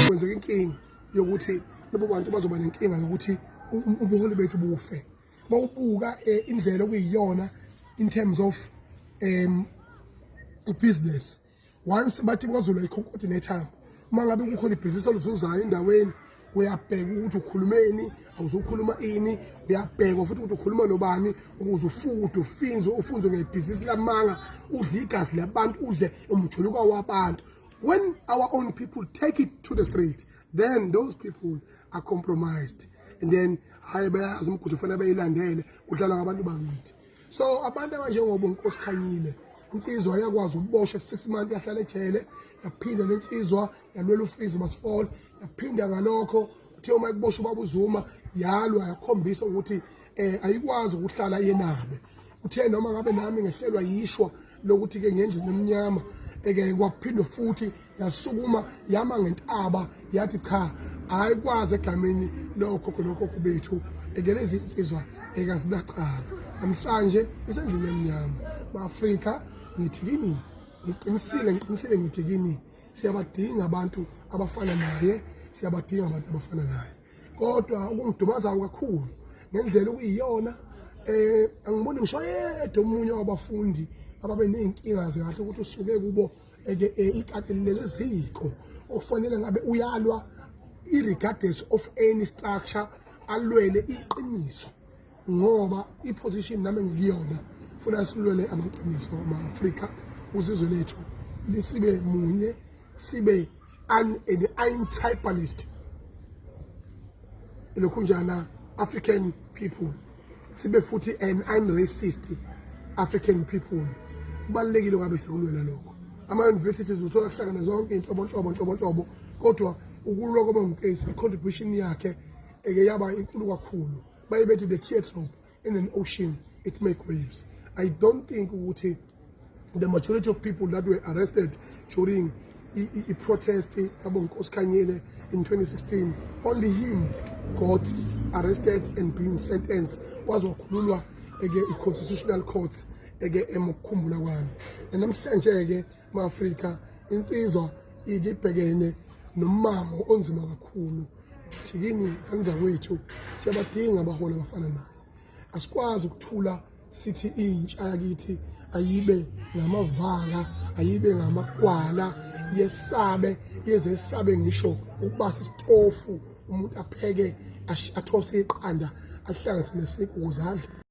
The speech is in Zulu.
kwenzeka inkinga yokuthi labo bantu bazoba nenkinga yokuthi ubuholi bethu bufe mawubuka indlela okuyiyona in terms of business. Once bathi kwaZulu ayikhonkothe nethambo, uma ngabe kukhona ibhizinisi oluzuzayo endaweni uyabheka ukuthi ukhulumeni, awuzokhuluma ini, uyabheka futhi ukuthi ukhuluma nobani ukuze ufude ufunze ngebhizinisi lamanga, udle igazi labantu, udle umjuluko wabantu. When our own people take it to the street, then those people are compromised. And then hayi bayazi umgudu fanele bayilandele kudlala ngabantu bakithi. So abantu abanjengoba uNkosi Khanyile insizwa yakwazi ukuboshwa 6 months yahlala ejele, yaphinda lensizwa yalwela uFreeze Masfall, yaphinda ngalokho uthe uma kuboshwa ubaba uZuma yalwa yakhombisa ukuthi ayikwazi ukuhlala yenabe. Uthe noma ngabe nami ngehlelwa yishwa lokuthi ke ngendlela emnyama kwaphinda futhi yasukuma yama ngentaba yathi cha ayikwazi egameni lokho bethu lezi insizwa ekazinacala namhlanje isendlini emnyama maAfrika. Ngithi kini ngiqinisile ngithi kini siyabadinga abantu abafana naye, siyabadinga abantu abafana naye. Kodwa ukungidumaza kakhulu ngendlela okuyiyona angiboni ngisho yedwa omunye wabafundi ababe nenkinga zikahle ukuthi usuke kubo ikati leleziko ofanele ngabe uyalwa irregardless of any structure, alwele iqiniso ngoba iposition nami ngikuyona funa silwele amaqiniso maAfrika. Uzizwe lethu lisibe munye, sibe anti-tribalist lokunjana African people, sibe futhi an unracist African people. Kubalulekile ngabe sikulwela lokho. Ama-universities uthola kuhlangana zonke inhlobo kodwa ukulwa kwaba uNkesi contribution yakhe yaba inkulu kakhulu. Baye bethi the teardrop in an ocean it make waves. I don't think ukuthi the majority of people that were arrested during the protest yabo uNkosi Khanyile in 2016, only him got arrested and being sentenced was wakhululwa i-constitutional courts emukhumbula kwami. Namhlanje ke maAfrika insizwa ikibhekene nomango onzima kakhulu. Thikini kanza kwethu siyabadinga abaholi abafana naye. Asikwazi ukuthula sithi intsha yakithi ayibe ngamavanga, ayibe ngamakwala, yesabe yezesabe ngisho ukubasa isitofu umuntu apheke athose iqanda ahlanganise nesikuze adle.